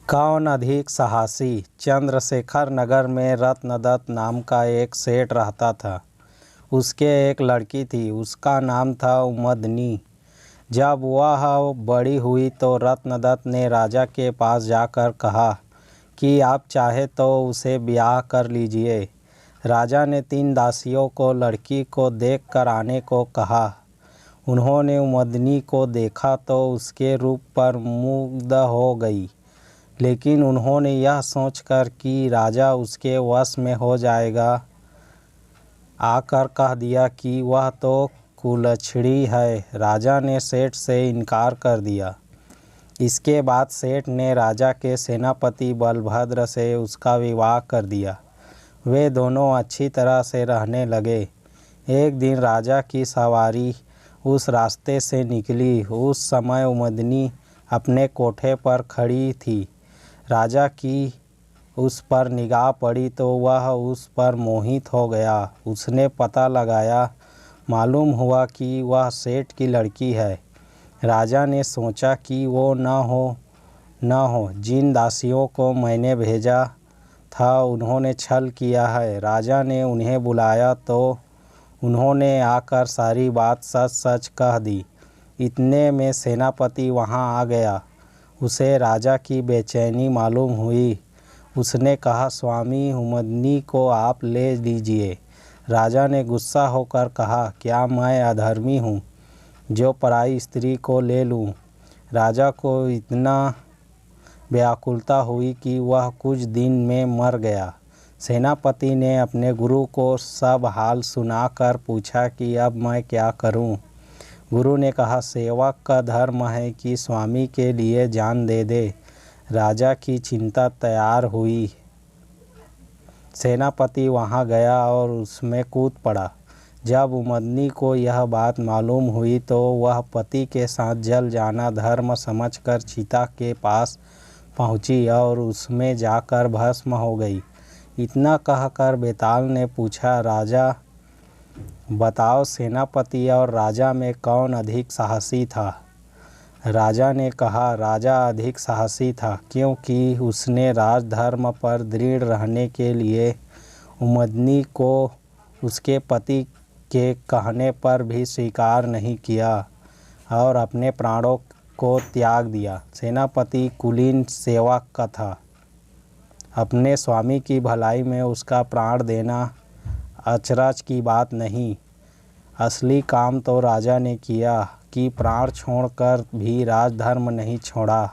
कौन अधिक साहसी। चंद्रशेखर नगर में रत्नदत्त नाम का एक सेठ रहता था। उसके एक लड़की थी, उसका नाम था उमदनी। जब वह बड़ी हुई तो रत्नदत्त ने राजा के पास जाकर कहा कि आप चाहे तो उसे ब्याह कर लीजिए। राजा ने 3 दासियों को लड़की को देख कर आने को कहा। उन्होंने उमदनी को देखा तो उसके रूप पर मुग्ध हो गई, लेकिन उन्होंने यह सोचकर कि राजा उसके वश में हो जाएगा, आकर कह दिया कि वह तो कुलच्छड़ी है। राजा ने सेठ से इनकार कर दिया। इसके बाद सेठ ने राजा के सेनापति बलभद्र से उसका विवाह कर दिया। वे दोनों अच्छी तरह से रहने लगे। एक दिन राजा की सवारी उस रास्ते से निकली। उस समय उमदनी अपने कोठे पर खड़ी थी। राजा की उस पर निगाह पड़ी तो वह उस पर मोहित हो गया। उसने पता लगाया, मालूम हुआ कि वह सेठ की लड़की है। राजा ने सोचा कि वो न हो जिन दासियों को मैंने भेजा था उन्होंने छल किया है। राजा ने उन्हें बुलाया तो उन्होंने आकर सारी बात सच सच कह दी। इतने में सेनापति वहां आ गया। उसे राजा की बेचैनी मालूम हुई। उसने कहा, स्वामी, उमदनी को आप ले लीजिए। राजा ने गुस्सा होकर कहा, क्या मैं अधर्मी हूँ जो पराई स्त्री को ले लूँ? राजा को इतना व्याकुलता हुई कि वह कुछ दिन में मर गया। सेनापति ने अपने गुरु को सब हाल सुनाकर पूछा कि अब मैं क्या करूं? गुरु ने कहा, सेवक का धर्म है कि स्वामी के लिए जान दे दे। राजा की चिंता तैयार हुई। सेनापति वहां गया और उसमें कूद पड़ा। जब उमदनी को यह बात मालूम हुई तो वह पति के साथ जल जाना धर्म समझकर चिता के पास पहुंची और उसमें जाकर भस्म हो गई। इतना कहकर बेताल ने पूछा, राजा बताओ, सेनापति और राजा में कौन अधिक साहसी था? राजा ने कहा, राजा अधिक साहसी था, क्योंकि उसने राजधर्म पर दृढ़ रहने के लिए उमदनी को उसके पति के कहने पर भी स्वीकार नहीं किया और अपने प्राणों को त्याग दिया। सेनापति कुलीन सेवक का था। अपने स्वामी की भलाई में उसका प्राण देना अचरज की बात नहीं। असली काम तो राजा ने किया कि प्राण छोड़कर भी राजधर्म नहीं छोड़ा।